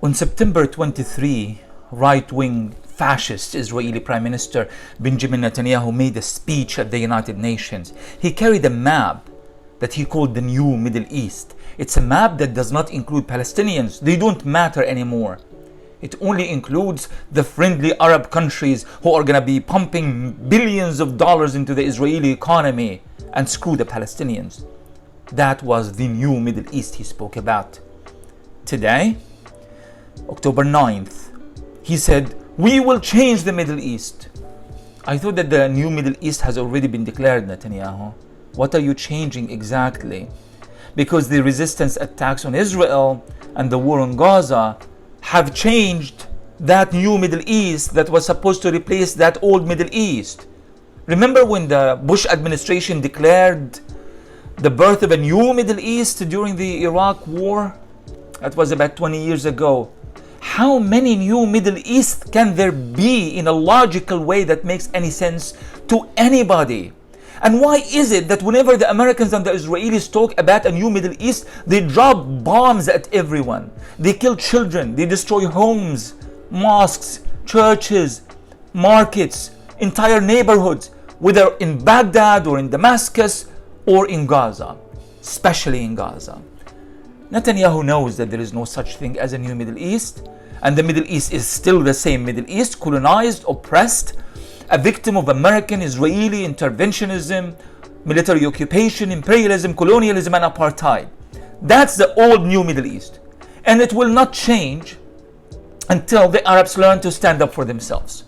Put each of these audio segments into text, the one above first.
On September 23, right-wing fascist Israeli Prime Minister Benjamin Netanyahu made a speech at the United Nations. He carried a map that he called the New Middle East. It's a map that does not include Palestinians. They don't matter anymore. It only includes the friendly Arab countries who are going to be pumping billions of dollars into the Israeli economy and screw the Palestinians. That was the New Middle East he spoke about. Today, October 9th, he said, "We will change the Middle East." I thought that the New Middle East has already been declared, Netanyahu. What are you changing exactly? Because the resistance attacks on Israel and the war on Gaza have changed that New Middle East that was supposed to replace that old Middle East. Remember when the Bush administration declared the birth of a new Middle East during the Iraq war? That was about 20 years ago. How many new Middle East can there be in a logical way that makes any sense to anybody? And why is it that whenever the Americans and the Israelis talk about a new Middle East, they drop bombs at everyone? They kill children, they destroy homes, mosques, churches, markets, entire neighborhoods, whether in Baghdad or in Damascus or in Gaza, especially in Gaza. Netanyahu knows that there is no such thing as a new Middle East, and the Middle East is still the same Middle East, colonized, oppressed, a victim of American, Israeli interventionism, military occupation, imperialism, colonialism, and apartheid. That's the old new Middle East. And it will not change until the Arabs learn to stand up for themselves.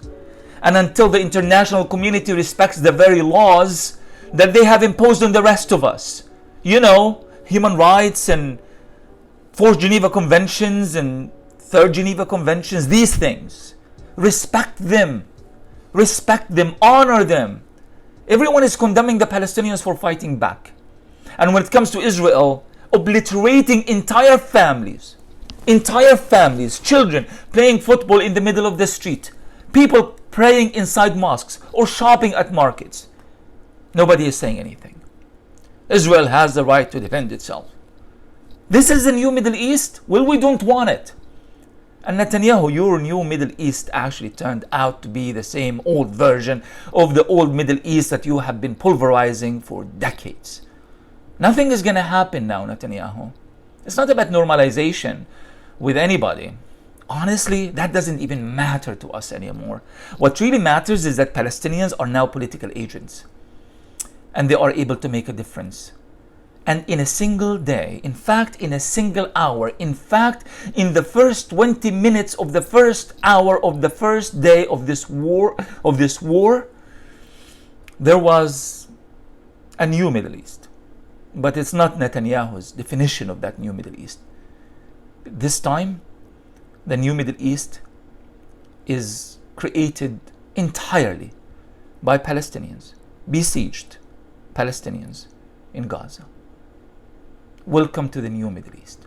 And until the international community respects the very laws that they have imposed on the rest of us. You know, human rights and Fourth Geneva Conventions and Third Geneva Conventions, these things. Respect them. Respect them, honor them. Everyone is condemning the Palestinians for fighting back. And when it comes to Israel, obliterating entire families, children playing football in the middle of the street, people praying inside mosques or shopping at markets. Nobody is saying anything. Israel has the right to defend itself. This is the new Middle East? Well, we don't want it. And Netanyahu, your new Middle East actually turned out to be the same old version of the old Middle East that you have been pulverizing for decades. Nothing is going to happen now, Netanyahu. It's not about normalization with anybody. Honestly, that doesn't even matter to us anymore. What really matters is that Palestinians are now political agents. And they are able to make a difference. And in a single day, in fact, in a single hour, in fact, in the first 20 minutes of the first hour of the first day of this war, there was a new Middle East. But it's not Netanyahu's definition of that new Middle East. This time, the new Middle East is created entirely by Palestinians, besieged Palestinians in Gaza. Welcome to the new Middle East.